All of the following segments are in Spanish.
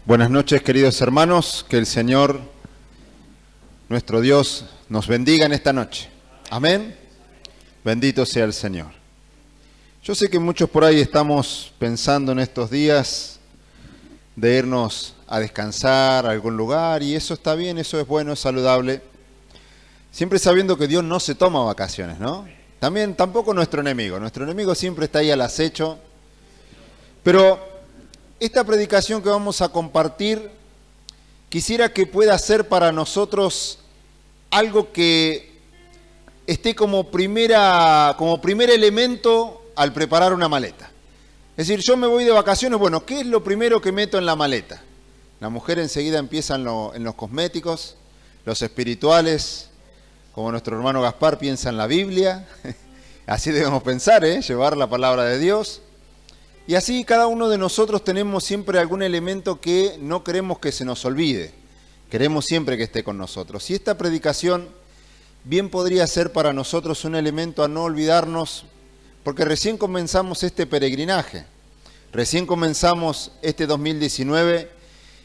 Buenas noches, queridos hermanos, que el Señor, nuestro Dios, nos bendiga en esta noche. Amén. Bendito sea el Señor. Yo sé que muchos por ahí estamos pensando en estos días de irnos a descansar a algún lugar, y eso está bien, eso es bueno, es saludable. Siempre sabiendo que Dios no se toma vacaciones, ¿no? Tampoco nuestro enemigo siempre está ahí al acecho. Pero esta predicación que vamos a compartir, quisiera que pueda ser para nosotros algo que esté como primer elemento al preparar una maleta. Es decir, yo me voy de vacaciones, bueno, ¿qué es lo primero que meto en la maleta? La mujer enseguida empieza en los cosméticos, los espirituales, como nuestro hermano Gaspar piensa en la Biblia. Así debemos pensar, llevar la palabra de Dios. Y así cada uno de nosotros tenemos siempre algún elemento que no queremos que se nos olvide. Queremos siempre que esté con nosotros. Y esta predicación bien podría ser para nosotros un elemento a no olvidarnos, porque recién comenzamos este peregrinaje. Recién comenzamos este 2019.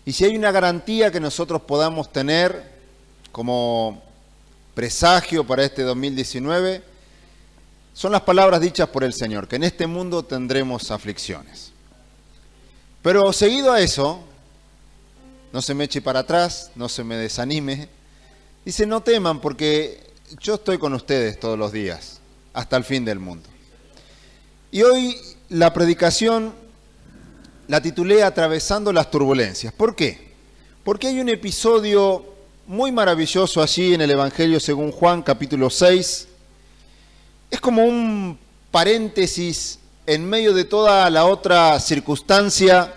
Y si hay una garantía que nosotros podamos tener como presagio para este 2019, son las palabras dichas por el Señor, que en este mundo tendremos aflicciones. Pero seguido a eso, no se me eche para atrás, no se me desanime. Dice, no teman porque yo estoy con ustedes todos los días, hasta el fin del mundo. Y hoy la predicación la titulé Atravesando las turbulencias. ¿Por qué? Porque hay un episodio muy maravilloso allí en el Evangelio según Juan, capítulo 6. Es como un paréntesis en medio de toda la otra circunstancia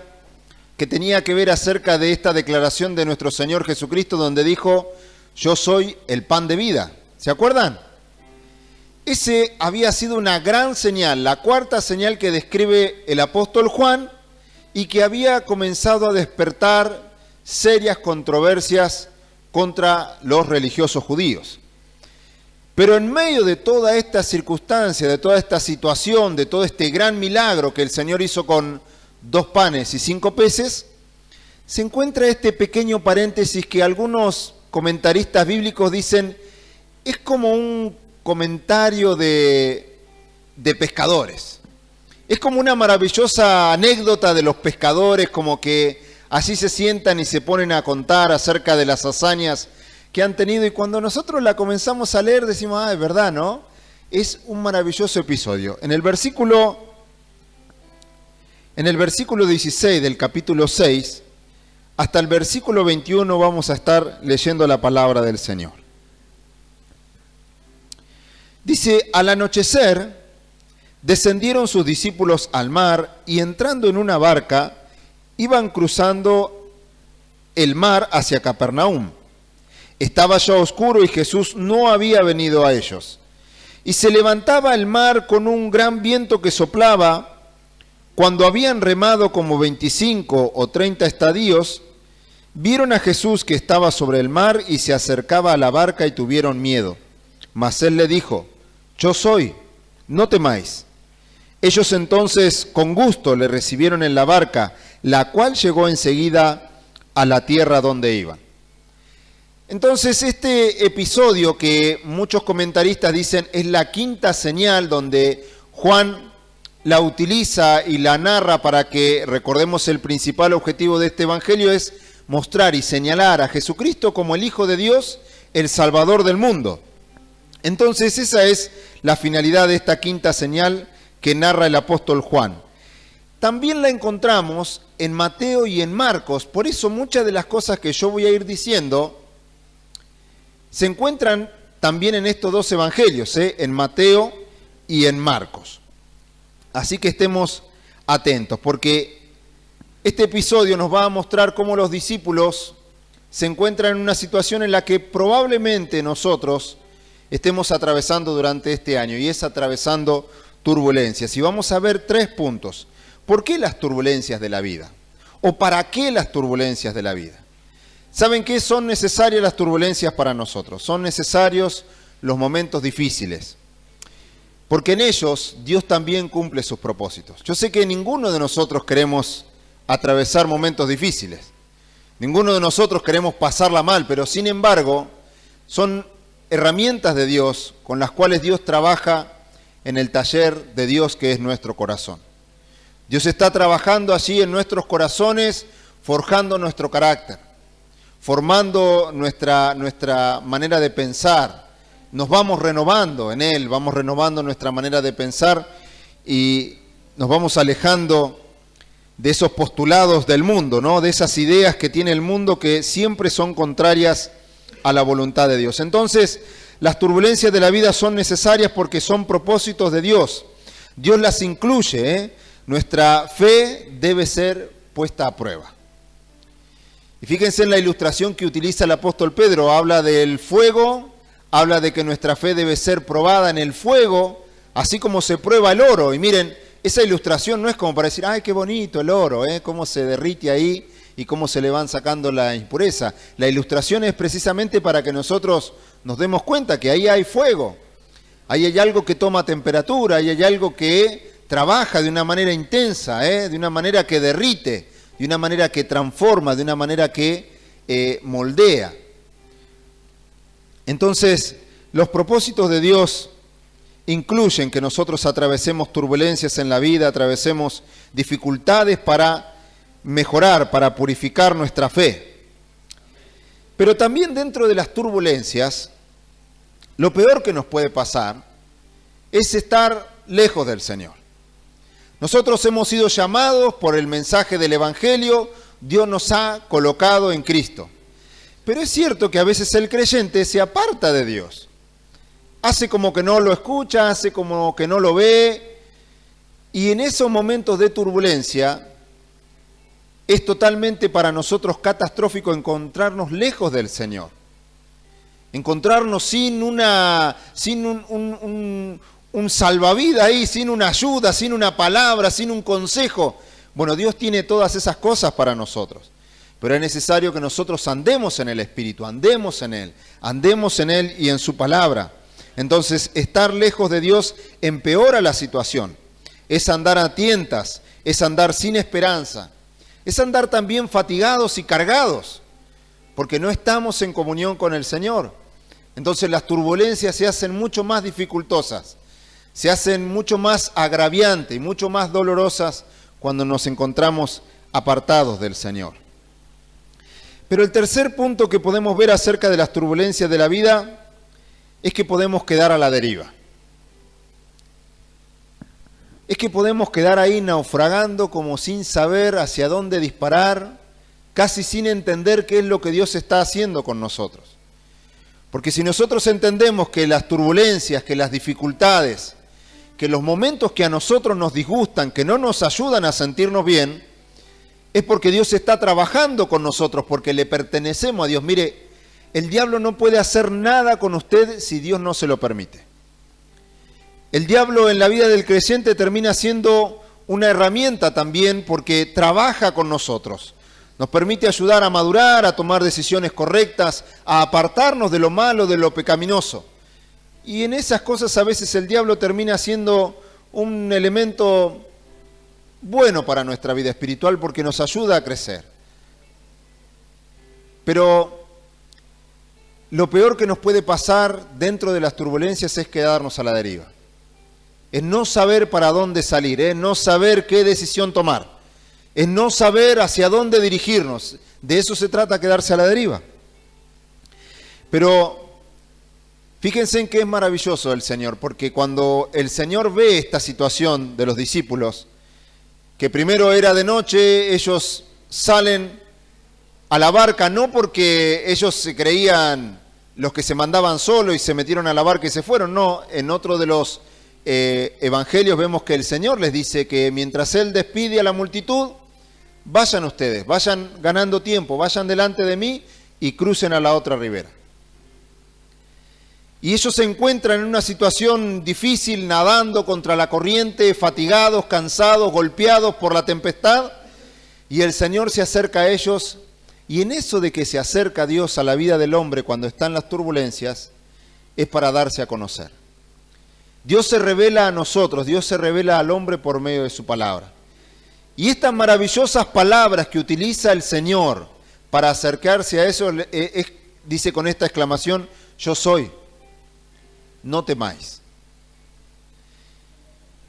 que tenía que ver acerca de esta declaración de nuestro Señor Jesucristo, donde dijo, yo soy el pan de vida. ¿Se acuerdan? Ese había sido una gran señal, la cuarta señal que describe el apóstol Juan, y que había comenzado a despertar serias controversias contra los religiosos judíos. Pero en medio de toda esta circunstancia, de toda esta situación, de todo este gran milagro que el Señor hizo con 2 panes y 5 peces, se encuentra este pequeño paréntesis que algunos comentaristas bíblicos dicen es como un comentario de pescadores. Es como una maravillosa anécdota de los pescadores, como que así se sientan y se ponen a contar acerca de las hazañas que han tenido, y cuando nosotros la comenzamos a leer decimos, es verdad, ¿no? Es un maravilloso episodio. En el versículo 16 del capítulo 6, hasta el versículo 21 vamos a estar leyendo la palabra del Señor. Dice, al anochecer descendieron sus discípulos al mar y entrando en una barca, iban cruzando el mar hacia Capernaum. Estaba ya oscuro y Jesús no había venido a ellos. Y se levantaba el mar con un gran viento que soplaba. Cuando habían remado como 25 o 30 estadios, vieron a Jesús que estaba sobre el mar y se acercaba a la barca y tuvieron miedo. Mas él le dijo, yo soy, no temáis. Ellos entonces con gusto le recibieron en la barca, la cual llegó enseguida a la tierra donde iban. Entonces este episodio que muchos comentaristas dicen es la quinta señal, donde Juan la utiliza y la narra para que recordemos el principal objetivo de este evangelio es mostrar y señalar a Jesucristo como el Hijo de Dios, el Salvador del mundo. Entonces esa es la finalidad de esta quinta señal que narra el apóstol Juan. También la encontramos en Mateo y en Marcos, por eso muchas de las cosas que yo voy a ir diciendo se encuentran también en estos 2 evangelios, en Mateo y en Marcos. Así que estemos atentos, porque este episodio nos va a mostrar cómo los discípulos se encuentran en una situación en la que probablemente nosotros estemos atravesando durante este año, y es atravesando turbulencias. Y vamos a ver 3 puntos. ¿Por qué las turbulencias de la vida? ¿O para qué las turbulencias de la vida? ¿Saben qué? Son necesarias las turbulencias para nosotros. Son necesarios los momentos difíciles. Porque en ellos Dios también cumple sus propósitos. Yo sé que ninguno de nosotros queremos atravesar momentos difíciles. Ninguno de nosotros queremos pasarla mal, pero sin embargo son herramientas de Dios con las cuales Dios trabaja en el taller de Dios que es nuestro corazón. Dios está trabajando allí en nuestros corazones, forjando nuestro carácter, formando nuestra manera de pensar. Nos vamos renovando en Él, vamos renovando nuestra manera de pensar y nos vamos alejando de esos postulados del mundo, ¿no? De esas ideas que tiene el mundo que siempre son contrarias a la voluntad de Dios. Entonces, las turbulencias de la vida son necesarias porque son propósitos de Dios. Dios las incluye, ¿eh? Nuestra fe debe ser puesta a prueba. Y fíjense en la ilustración que utiliza el apóstol Pedro. Habla del fuego, habla de que nuestra fe debe ser probada en el fuego, así como se prueba el oro. Y miren, esa ilustración no es como para decir, ¡ay, qué bonito el oro! Cómo se derrite ahí y cómo se le van sacando la impureza. La ilustración es precisamente para que nosotros nos demos cuenta que ahí hay fuego. Ahí hay algo que toma temperatura, ahí hay algo que trabaja de una manera intensa, de una manera que derrite, de una manera que transforma, de una manera que moldea. Entonces, los propósitos de Dios incluyen que nosotros atravesemos turbulencias en la vida, atravesemos dificultades para mejorar, para purificar nuestra fe. Pero también dentro de las turbulencias, lo peor que nos puede pasar es estar lejos del Señor. Nosotros hemos sido llamados por el mensaje del Evangelio, Dios nos ha colocado en Cristo. Pero es cierto que a veces el creyente se aparta de Dios. Hace como que no lo escucha, hace como que no lo ve. Y en esos momentos de turbulencia es totalmente para nosotros catastrófico encontrarnos lejos del Señor. Encontrarnos sin un salvavidas ahí, sin una ayuda, sin una palabra, sin un consejo. Bueno, Dios tiene todas esas cosas para nosotros. Pero es necesario que nosotros andemos en el Espíritu, andemos en Él y en su palabra. Entonces, estar lejos de Dios empeora la situación. Es andar a tientas, es andar sin esperanza, es andar también fatigados y cargados, porque no estamos en comunión con el Señor. Entonces las turbulencias se hacen mucho más dificultosas, se hacen mucho más agraviantes y mucho más dolorosas cuando nos encontramos apartados del Señor. Pero el tercer punto que podemos ver acerca de las turbulencias de la vida es que podemos quedar a la deriva. Es que podemos quedar ahí naufragando como sin saber hacia dónde disparar, casi sin entender qué es lo que Dios está haciendo con nosotros. Porque si nosotros entendemos que las turbulencias, que las dificultades, que los momentos que a nosotros nos disgustan, que no nos ayudan a sentirnos bien, es porque Dios está trabajando con nosotros, porque le pertenecemos a Dios. Mire, el diablo no puede hacer nada con usted si Dios no se lo permite. El diablo en la vida del creyente termina siendo una herramienta también porque trabaja con nosotros. Nos permite ayudar a madurar, a tomar decisiones correctas, a apartarnos de lo malo, de lo pecaminoso. Y en esas cosas a veces el diablo termina siendo un elemento bueno para nuestra vida espiritual porque nos ayuda a crecer. Pero lo peor que nos puede pasar dentro de las turbulencias es quedarnos a la deriva. Es no saber para dónde salir, es no saber qué decisión tomar, es no saber hacia dónde dirigirnos. De eso se trata, quedarse a la deriva. Pero fíjense en que es maravilloso el Señor, porque cuando el Señor ve esta situación de los discípulos, que primero era de noche, ellos salen a la barca, no porque ellos se creían los que se mandaban solo y se metieron a la barca y se fueron, no, en otro de los evangelios vemos que el Señor les dice que mientras Él despide a la multitud, vayan ustedes, vayan ganando tiempo, vayan delante de mí y crucen a la otra ribera. Y ellos se encuentran en una situación difícil, nadando contra la corriente, fatigados, cansados, golpeados por la tempestad, y el Señor se acerca a ellos, y en eso de que se acerca Dios a la vida del hombre cuando están las turbulencias, es para darse a conocer. Dios se revela a nosotros, Dios se revela al hombre por medio de su palabra. Y estas maravillosas palabras que utiliza el Señor para acercarse a eso, dice con esta exclamación, yo soy, no temáis.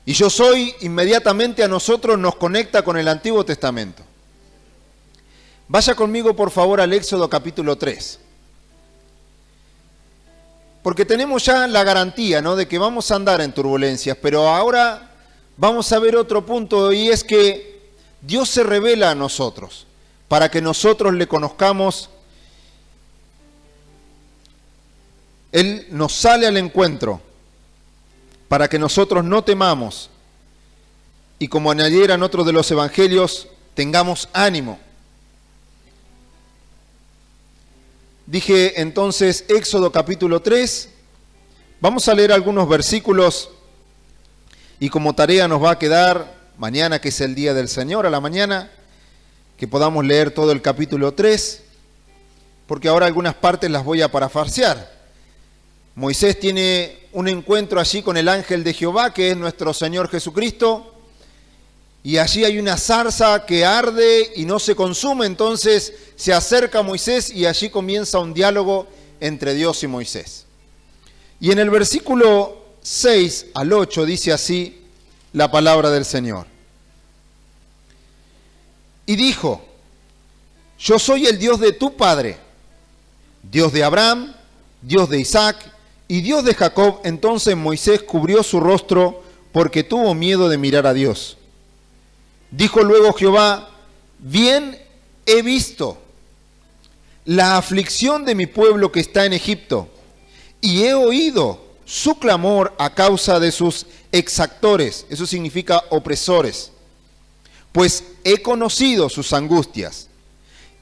Y yo soy inmediatamente a nosotros nos conecta con el Antiguo Testamento. Vaya conmigo por favor al Éxodo capítulo 3. Porque tenemos ya la garantía, ¿no?, de que vamos a andar en turbulencias, pero ahora vamos a ver otro punto, y es que Dios se revela a nosotros para que nosotros le conozcamos. Él nos sale al encuentro para que nosotros no temamos y, como añadieran en otro de los evangelios, tengamos ánimo. Dije entonces Éxodo capítulo 3, vamos a leer algunos versículos y como tarea nos va a quedar mañana, que es el día del Señor, a la mañana, que podamos leer todo el capítulo 3, porque ahora algunas partes las voy a parafrasear. Moisés tiene un encuentro allí con el ángel de Jehová, que es nuestro Señor Jesucristo, y allí hay una zarza que arde y no se consume, entonces se acerca a Moisés y allí comienza un diálogo entre Dios y Moisés. Y en el versículo 6 al 8 dice así la palabra del Señor. Y dijo, yo soy el Dios de tu padre, Dios de Abraham, Dios de Isaac y Dios de Jacob. Entonces Moisés cubrió su rostro porque tuvo miedo de mirar a Dios. Dijo luego Jehová, bien he visto la aflicción de mi pueblo que está en Egipto, y he oído su clamor a causa de sus exactores, eso significa opresores, pues he conocido sus angustias,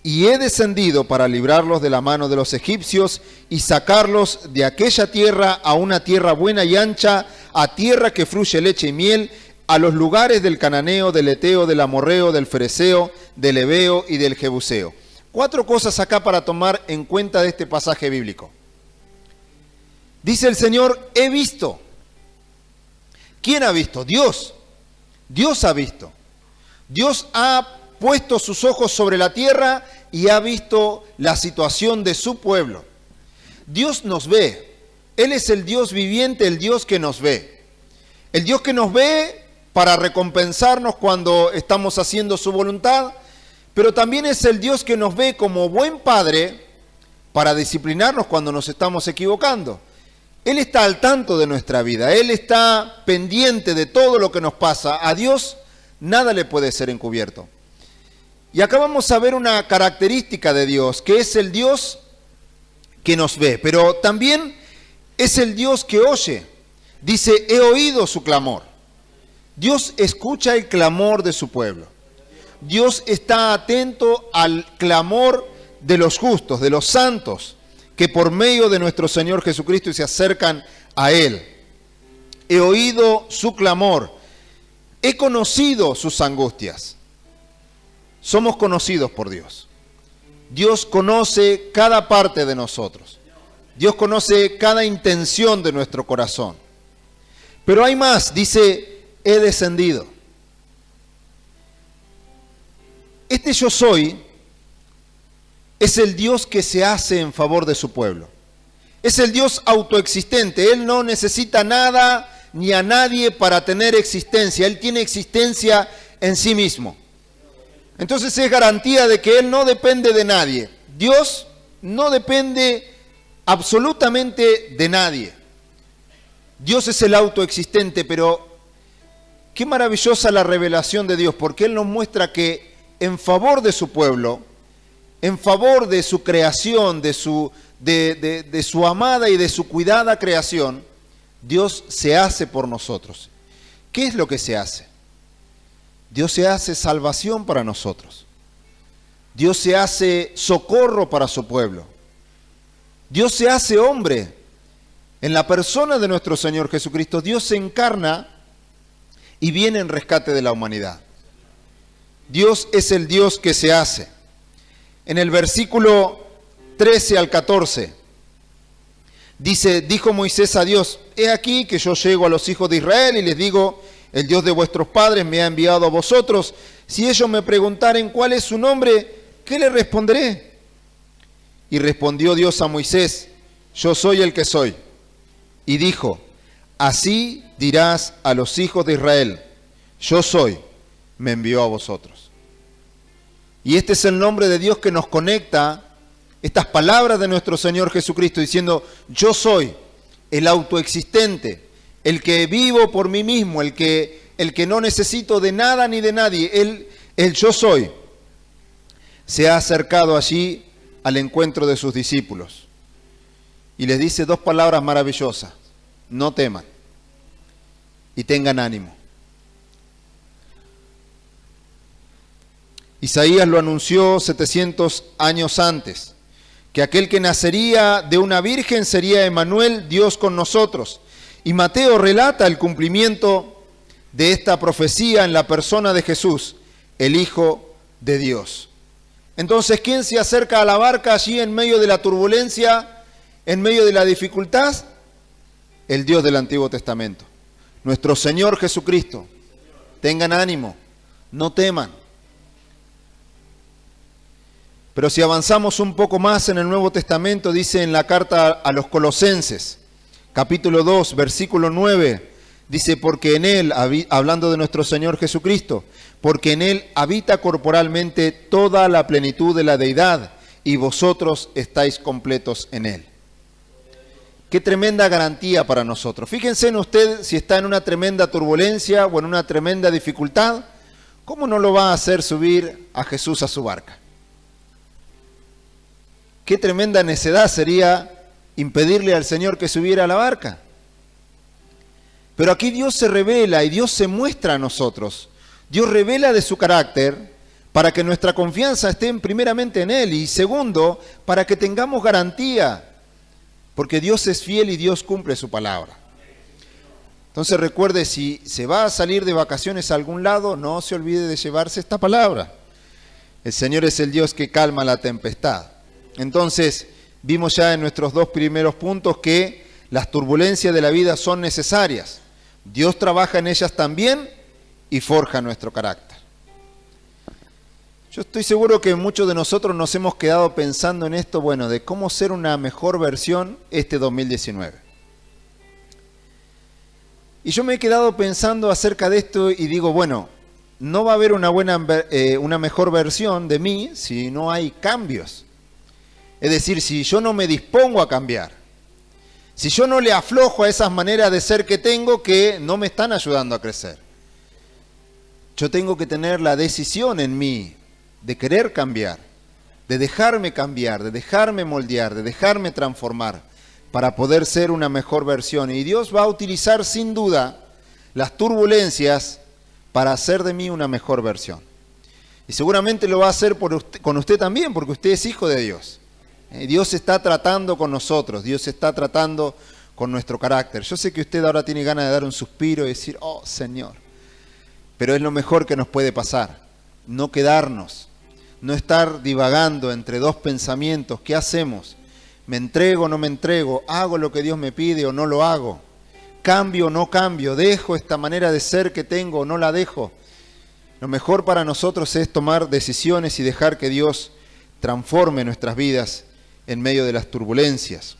y he descendido para librarlos de la mano de los egipcios y sacarlos de aquella tierra a una tierra buena y ancha, a tierra que fluye leche y miel, a los lugares del cananeo, del eteo, del amorreo, del fereceo, del heveo y del jebuseo. 4 cosas acá para tomar en cuenta de este pasaje bíblico. Dice el Señor, he visto. ¿Quién ha visto? Dios. Dios ha visto. Dios ha puesto sus ojos sobre la tierra y ha visto la situación de su pueblo. Dios nos ve. Él es el Dios viviente, el Dios que nos ve. El Dios que nos ve para recompensarnos cuando estamos haciendo su voluntad, pero también es el Dios que nos ve como buen padre para disciplinarnos cuando nos estamos equivocando. Él está al tanto de nuestra vida, Él está pendiente de todo lo que nos pasa. A Dios nada le puede ser encubierto. Y acá vamos a ver una característica de Dios, que es el Dios que nos ve, pero también es el Dios que oye. Dice, he oído su clamor. Dios escucha el clamor de su pueblo. Dios está atento al clamor de los justos, de los santos, que por medio de nuestro Señor Jesucristo se acercan a Él. He oído su clamor. He conocido sus angustias. Somos conocidos por Dios. Dios conoce cada parte de nosotros. Dios conoce cada intención de nuestro corazón. Pero hay más, dice, he descendido. Este yo soy es el Dios que se hace en favor de su pueblo. Es el Dios autoexistente. Él no necesita nada ni a nadie para tener existencia. Él tiene existencia en sí mismo. Entonces es garantía de que Él no depende de nadie. Dios no depende absolutamente de nadie. Dios es el autoexistente, pero qué maravillosa la revelación de Dios, porque Él nos muestra que en favor de su pueblo, en favor de su creación, de su amada y de su cuidada creación, Dios se hace por nosotros. ¿Qué es lo que se hace? Dios se hace salvación para nosotros. Dios se hace socorro para su pueblo. Dios se hace hombre. En la persona de nuestro Señor Jesucristo, Dios se encarna y viene en rescate de la humanidad. Dios es el Dios que se hace. En el versículo 13 al 14, dice, dijo Moisés a Dios, he aquí que yo llego a los hijos de Israel y les digo, el Dios de vuestros padres me ha enviado a vosotros. Si ellos me preguntaren cuál es su nombre, ¿qué les responderé? Y respondió Dios a Moisés: yo soy el que soy. Y dijo: así dirás a los hijos de Israel: yo soy, me envió a vosotros. Y este es el nombre de Dios que nos conecta, estas palabras de nuestro Señor Jesucristo, diciendo: yo soy el autoexistente, el que vivo por mí mismo, el que no necesito de nada ni de nadie, el yo soy. Se ha acercado allí al encuentro de sus discípulos y les dice dos palabras maravillosas: no teman y tengan ánimo. Isaías lo anunció 700 años antes, que aquel que nacería de una virgen sería Emmanuel, Dios con nosotros. Y Mateo relata el cumplimiento de esta profecía en la persona de Jesús, el Hijo de Dios. Entonces, ¿quién se acerca a la barca allí en medio de la turbulencia, en medio de la dificultad? El Dios del Antiguo Testamento, nuestro Señor Jesucristo. Tengan ánimo, no teman. Pero si avanzamos un poco más en el Nuevo Testamento, dice en la carta a los Colosenses, capítulo 2, versículo 9, dice: porque en Él, hablando de nuestro Señor Jesucristo, porque en Él habita corporalmente toda la plenitud de la deidad, y vosotros estáis completos en Él. Qué tremenda garantía para nosotros. Fíjense en usted, si está en una tremenda turbulencia o en una tremenda dificultad, ¿cómo no lo va a hacer subir a Jesús a su barca? Qué tremenda necedad sería impedirle al Señor que subiera a la barca. Pero aquí Dios se revela y Dios se muestra a nosotros. Dios revela de su carácter para que nuestra confianza esté primeramente en Él, y segundo, para que tengamos garantía, porque Dios es fiel y Dios cumple su palabra. Entonces recuerde, si se va a salir de vacaciones a algún lado, no se olvide de llevarse esta palabra. El Señor es el Dios que calma la tempestad. Entonces, vimos ya en nuestros dos primeros puntos que las turbulencias de la vida son necesarias. Dios trabaja en ellas también y forja nuestro carácter. Yo estoy seguro que muchos de nosotros nos hemos quedado pensando en esto, de cómo ser una mejor versión este 2019. Y yo me he quedado pensando acerca de esto y digo, no va a haber una mejor versión de mí si no hay cambios. Es decir, si yo no me dispongo a cambiar, si yo no le aflojo a esas maneras de ser que tengo que no me están ayudando a crecer. Yo tengo que tener la decisión en mí de querer cambiar, de dejarme moldear, de dejarme transformar para poder ser una mejor versión. Y Dios va a utilizar sin duda las turbulencias para hacer de mí una mejor versión. Y seguramente lo va a hacer con usted también, porque usted es hijo de Dios. Dios está tratando con nosotros, Dios está tratando con nuestro carácter. Yo sé que usted ahora tiene ganas de dar un suspiro y decir, oh Señor, pero es lo mejor que nos puede pasar, no quedarnos, no estar divagando entre dos pensamientos. ¿Qué hacemos? ¿Me entrego o no me entrego? ¿Hago lo que Dios me pide o no lo hago? ¿Cambio o no cambio? ¿Dejo esta manera de ser que tengo o no la dejo? Lo mejor para nosotros es tomar decisiones y dejar que Dios transforme nuestras vidas en medio de las turbulencias.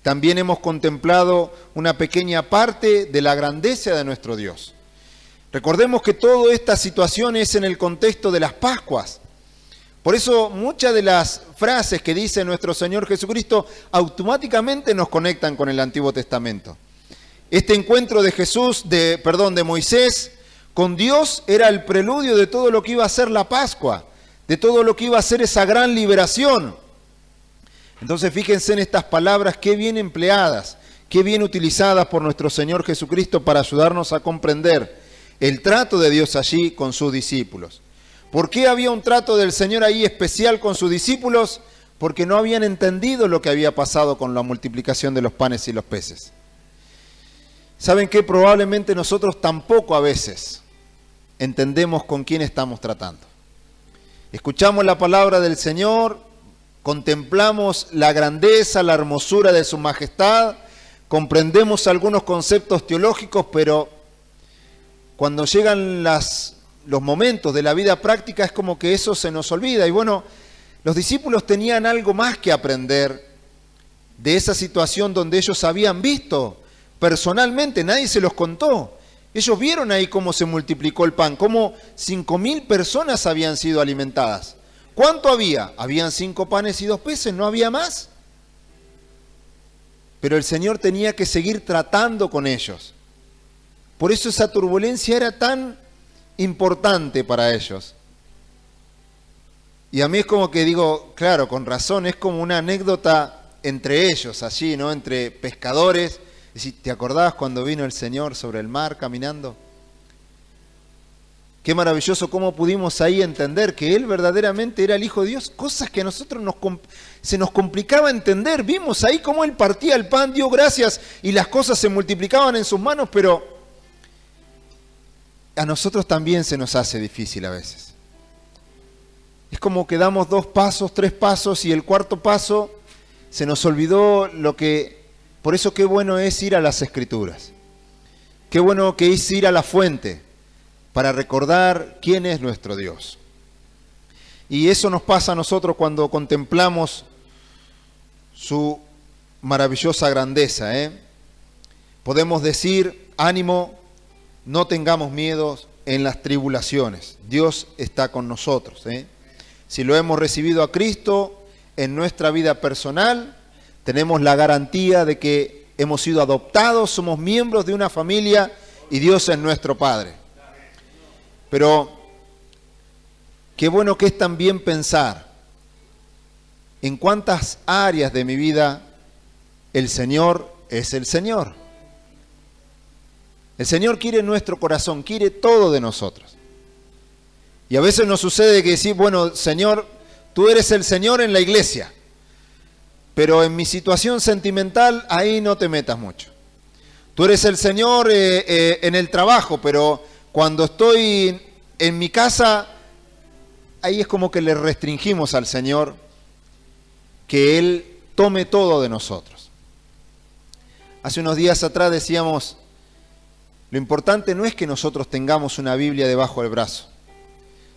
También hemos contemplado una pequeña parte de la grandeza de nuestro Dios. Recordemos que toda esta situación es en el contexto de las Pascuas. Por eso muchas de las frases que dice nuestro Señor Jesucristo automáticamente nos conectan con el Antiguo Testamento. Este encuentro de Moisés con Dios era el preludio de todo lo que iba a ser la Pascua, de todo lo que iba a ser esa gran liberación. Entonces fíjense en estas palabras, qué bien empleadas, qué bien utilizadas por nuestro Señor Jesucristo para ayudarnos a comprender el trato de Dios allí con sus discípulos. ¿Por qué había un trato del Señor ahí especial con sus discípulos? Porque no habían entendido lo que había pasado con la multiplicación de los panes y los peces. ¿Saben qué? Probablemente nosotros tampoco a veces entendemos con quién estamos tratando. Escuchamos la palabra del Señor, contemplamos la grandeza, la hermosura de su majestad, comprendemos algunos conceptos teológicos, pero cuando llegan los momentos de la vida práctica es como que eso se nos olvida. Y Los discípulos tenían algo más que aprender de esa situación donde ellos habían visto personalmente, nadie se los contó. Ellos vieron ahí cómo se multiplicó el pan, cómo 5.000 personas habían sido alimentadas. ¿Cuánto había? Habían 5 panes y 2 peces, no había más. Pero el Señor tenía que seguir tratando con ellos. Por eso esa turbulencia era tan importante para ellos. Y a mí es como que digo, claro, con razón, es como una anécdota entre ellos, allí, ¿no? Entre pescadores. ¿Te acordabas cuando vino el Señor sobre el mar caminando? Qué maravilloso cómo pudimos ahí entender que Él verdaderamente era el Hijo de Dios, cosas que a nosotros se nos complicaba entender. Vimos ahí cómo Él partía el pan, dio gracias y las cosas se multiplicaban en sus manos, pero a nosotros también se nos hace difícil a veces. Es como que damos 2 pasos, 3 pasos y el 4.º paso se nos olvidó lo que... Por eso qué bueno es ir a las Escrituras. Qué bueno que es ir a la fuente para recordar quién es nuestro Dios. Y eso nos pasa a nosotros cuando contemplamos su maravillosa grandeza, Podemos decir, ánimo, no tengamos miedo en las tribulaciones. Dios está con nosotros, Si lo hemos recibido a Cristo en nuestra vida personal, tenemos la garantía de que hemos sido adoptados, somos miembros de una familia y Dios es nuestro Padre. Pero qué bueno que es también pensar en cuántas áreas de mi vida el Señor es el Señor. El Señor quiere nuestro corazón, quiere todo de nosotros. Y a veces nos sucede que decir, bueno, Señor, tú eres el Señor en la iglesia, pero en mi situación sentimental ahí no te metas mucho. Tú eres el Señor en el trabajo, pero cuando estoy en mi casa, ahí es como que le restringimos al Señor que Él tome todo de nosotros. Hace unos días atrás decíamos, lo importante no es que nosotros tengamos una Biblia debajo del brazo,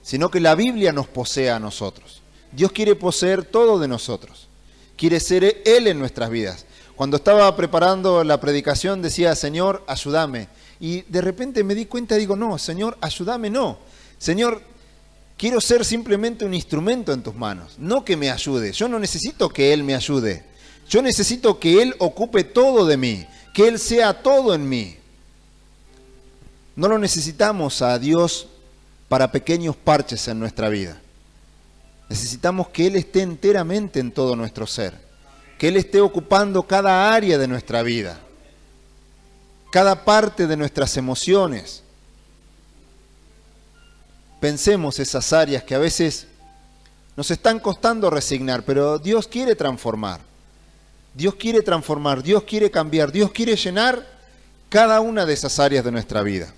sino que la Biblia nos posea a nosotros. Dios quiere poseer todo de nosotros. Quiere ser Él en nuestras vidas. Cuando estaba preparando la predicación decía, Señor, ayúdame. Y de repente me di cuenta y digo, no, Señor, ayúdame, no. Señor, quiero ser simplemente un instrumento en tus manos, no que me ayude. Yo no necesito que Él me ayude. Yo necesito que Él ocupe todo de mí, que Él sea todo en mí. No lo necesitamos a Dios para pequeños parches en nuestra vida. Necesitamos que Él esté enteramente en todo nuestro ser, que Él esté ocupando cada área de nuestra vida, cada parte de nuestras emociones. Pensemos esas áreas que a veces nos están costando resignar, pero Dios quiere transformar. Dios quiere transformar, Dios quiere cambiar, Dios quiere llenar cada una de esas áreas de nuestra vida.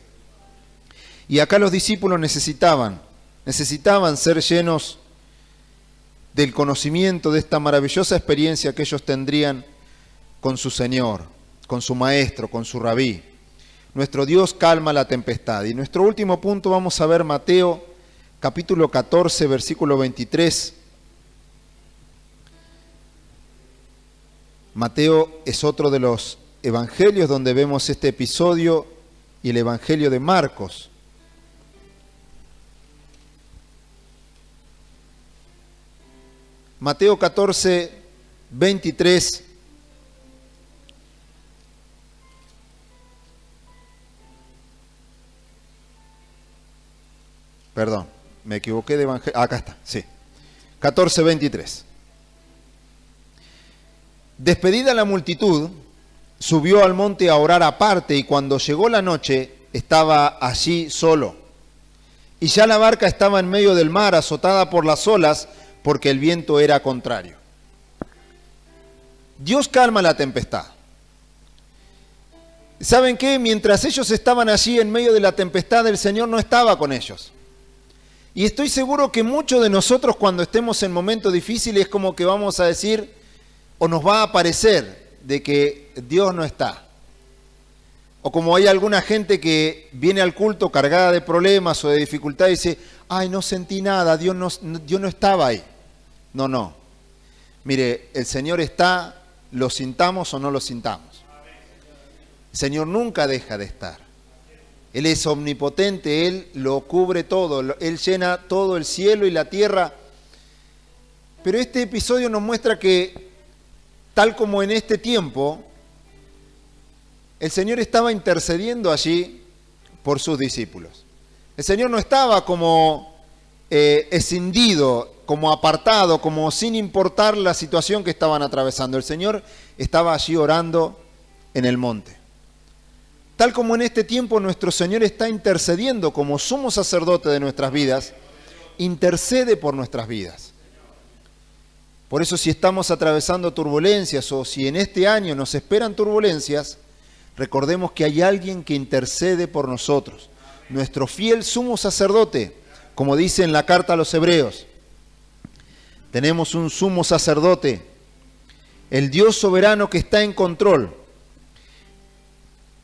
Y acá los discípulos necesitaban ser llenos del conocimiento de esta maravillosa experiencia que ellos tendrían con su Señor, con su Maestro, con su Rabí. Nuestro Dios calma la tempestad. Y nuestro último punto vamos a ver Mateo capítulo 14, versículo 23. Mateo es otro de los evangelios donde vemos este episodio y el evangelio de Marcos. Mateo 14, 23. Perdón, me equivoqué de evangelio. Acá está, sí. 14, 23. Despedida la multitud, subió al monte a orar aparte y cuando llegó la noche estaba allí solo. Y ya la barca estaba en medio del mar azotada por las olas porque el viento era contrario. Dios calma la tempestad. ¿Saben qué? Mientras ellos estaban allí en medio de la tempestad, el Señor no estaba con ellos. Y estoy seguro que muchos de nosotros cuando estemos en momentos difíciles es como que vamos a decir o nos va a parecer de que Dios no está. O como hay alguna gente que viene al culto cargada de problemas o de dificultades y dice, ay, no sentí nada, Dios no estaba ahí. No, no. Mire, el Señor está, lo sintamos o no lo sintamos. El Señor nunca deja de estar. Él es omnipotente, Él lo cubre todo, Él llena todo el cielo y la tierra. Pero este episodio nos muestra que, tal como en este tiempo, el Señor estaba intercediendo allí por sus discípulos. El Señor no estaba como escindido, como apartado, como sin importar la situación que estaban atravesando. El Señor estaba allí orando en el monte. Tal como en este tiempo nuestro Señor está intercediendo como sumo sacerdote de nuestras vidas, intercede por nuestras vidas. Por eso, si estamos atravesando turbulencias o si en este año nos esperan turbulencias, recordemos que hay alguien que intercede por nosotros. Nuestro fiel sumo sacerdote, como dice en la carta a los Hebreos. Tenemos un sumo sacerdote, el Dios soberano que está en control.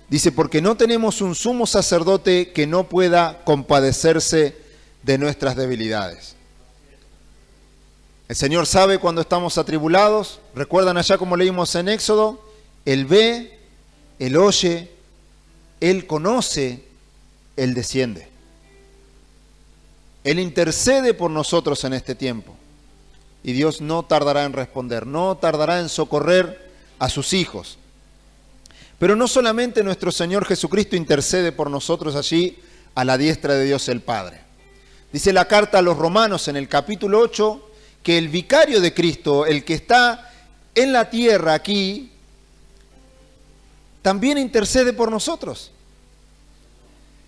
Dice, porque no tenemos un sumo sacerdote que no pueda compadecerse de nuestras debilidades. El Señor sabe cuando estamos atribulados. ¿Recuerdan allá como leímos en Éxodo? Él ve, Él oye, Él conoce, Él desciende. Él intercede por nosotros en este tiempo. Y Dios no tardará en responder, no tardará en socorrer a sus hijos. Pero no solamente nuestro Señor Jesucristo intercede por nosotros allí a la diestra de Dios el Padre. Dice la carta a los Romanos en el capítulo 8 que el vicario de Cristo, el que está en la tierra aquí, también intercede por nosotros.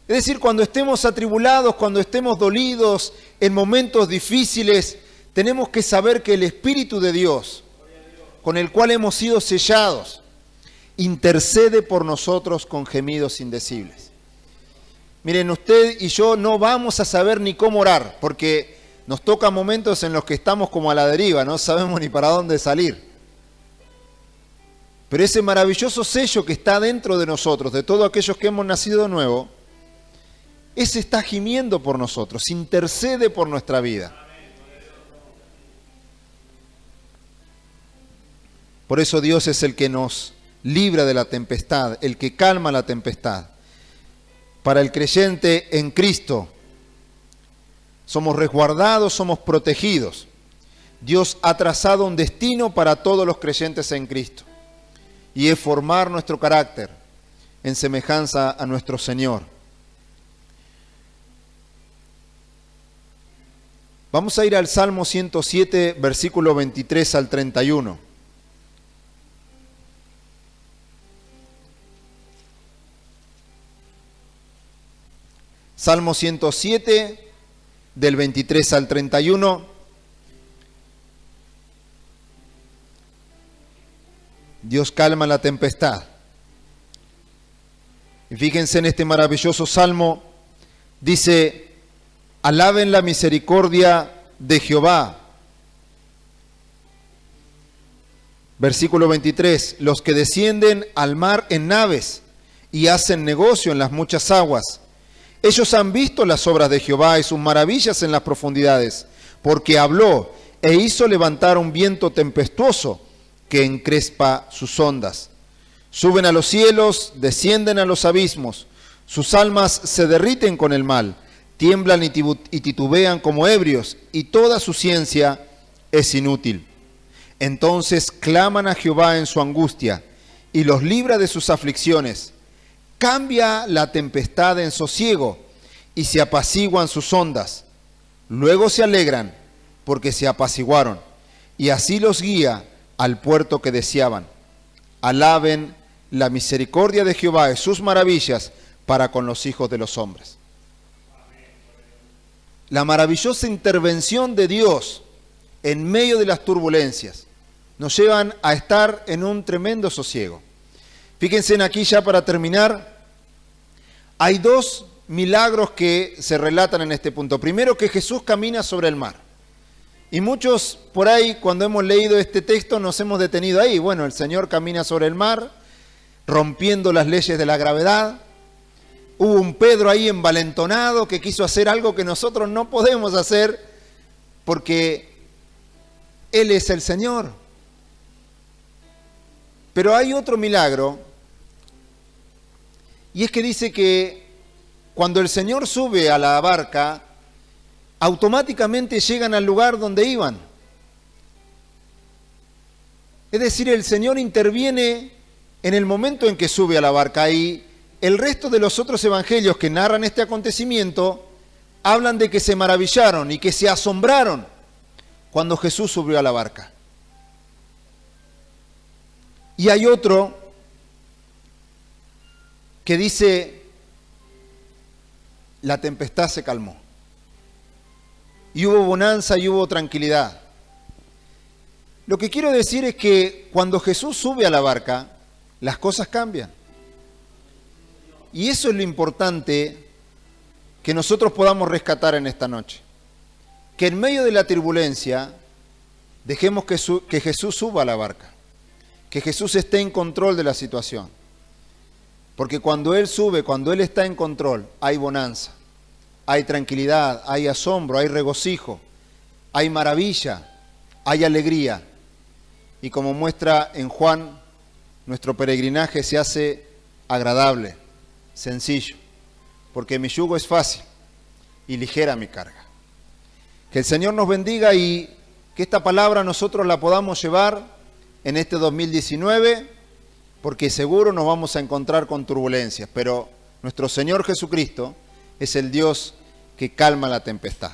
Es decir, cuando estemos atribulados, cuando estemos dolidos, en momentos difíciles, tenemos que saber que el Espíritu de Dios, con el cual hemos sido sellados, intercede por nosotros con gemidos indecibles. Miren, usted y yo no vamos a saber ni cómo orar, porque nos tocan momentos en los que estamos como a la deriva, no sabemos ni para dónde salir. Pero ese maravilloso sello que está dentro de nosotros, de todos aquellos que hemos nacido de nuevo, ese está gimiendo por nosotros, intercede por nuestra vida. Por eso Dios es el que nos libra de la tempestad, el que calma la tempestad. Para el creyente en Cristo, somos resguardados, somos protegidos. Dios ha trazado un destino para todos los creyentes en Cristo, y es formar nuestro carácter en semejanza a nuestro Señor. Vamos a ir al Salmo 107, versículo 23 al 31. Salmo 107, del 23 al 31. Dios calma la tempestad. Y fíjense en este maravilloso salmo, dice, alaben la misericordia de Jehová. Versículo 23, los que descienden al mar en naves y hacen negocio en las muchas aguas. Ellos han visto las obras de Jehová y sus maravillas en las profundidades, porque habló e hizo levantar un viento tempestuoso que encrespa sus ondas. Suben a los cielos, descienden a los abismos, sus almas se derriten con el mal, tiemblan y titubean como ebrios, y toda su ciencia es inútil. Entonces claman a Jehová en su angustia, y los libra de sus aflicciones. Cambia la tempestad en sosiego, y se apaciguan sus ondas. Luego se alegran, porque se apaciguaron, y así los guía al puerto que deseaban. Alaben la misericordia de Jehová y sus maravillas para con los hijos de los hombres. La maravillosa intervención de Dios en medio de las turbulencias nos llevan a estar en un tremendo sosiego. Fíjense en aquí ya para terminar, hay dos milagros que se relatan en este punto. Primero, que Jesús camina sobre el mar. Y muchos por ahí, cuando hemos leído este texto, nos hemos detenido ahí. Bueno, el Señor camina sobre el mar, rompiendo las leyes de la gravedad. Hubo un Pedro ahí envalentonado que quiso hacer algo que nosotros no podemos hacer, porque Él es el Señor. Pero hay otro milagro, y es que dice que cuando el Señor sube a la barca, automáticamente llegan al lugar donde iban. Es decir, el Señor interviene en el momento en que sube a la barca, y el resto de los otros evangelios que narran este acontecimiento hablan de que se maravillaron y que se asombraron cuando Jesús subió a la barca. Y hay otro que dice, la tempestad se calmó. Y hubo bonanza y hubo tranquilidad. Lo que quiero decir es que cuando Jesús sube a la barca, las cosas cambian. Y eso es lo importante que nosotros podamos rescatar en esta noche. Que en medio de la turbulencia, dejemos que Jesús suba a la barca. Que Jesús esté en control de la situación. Porque cuando Él sube, cuando Él está en control, hay bonanza, hay tranquilidad, hay asombro, hay regocijo, hay maravilla, hay alegría. Y como muestra en Juan, nuestro peregrinaje se hace agradable, sencillo, porque mi yugo es fácil y ligera mi carga. Que el Señor nos bendiga y que esta palabra nosotros la podamos llevar en este 2019, porque seguro nos vamos a encontrar con turbulencias, pero nuestro Señor Jesucristo es el Dios que calma la tempestad.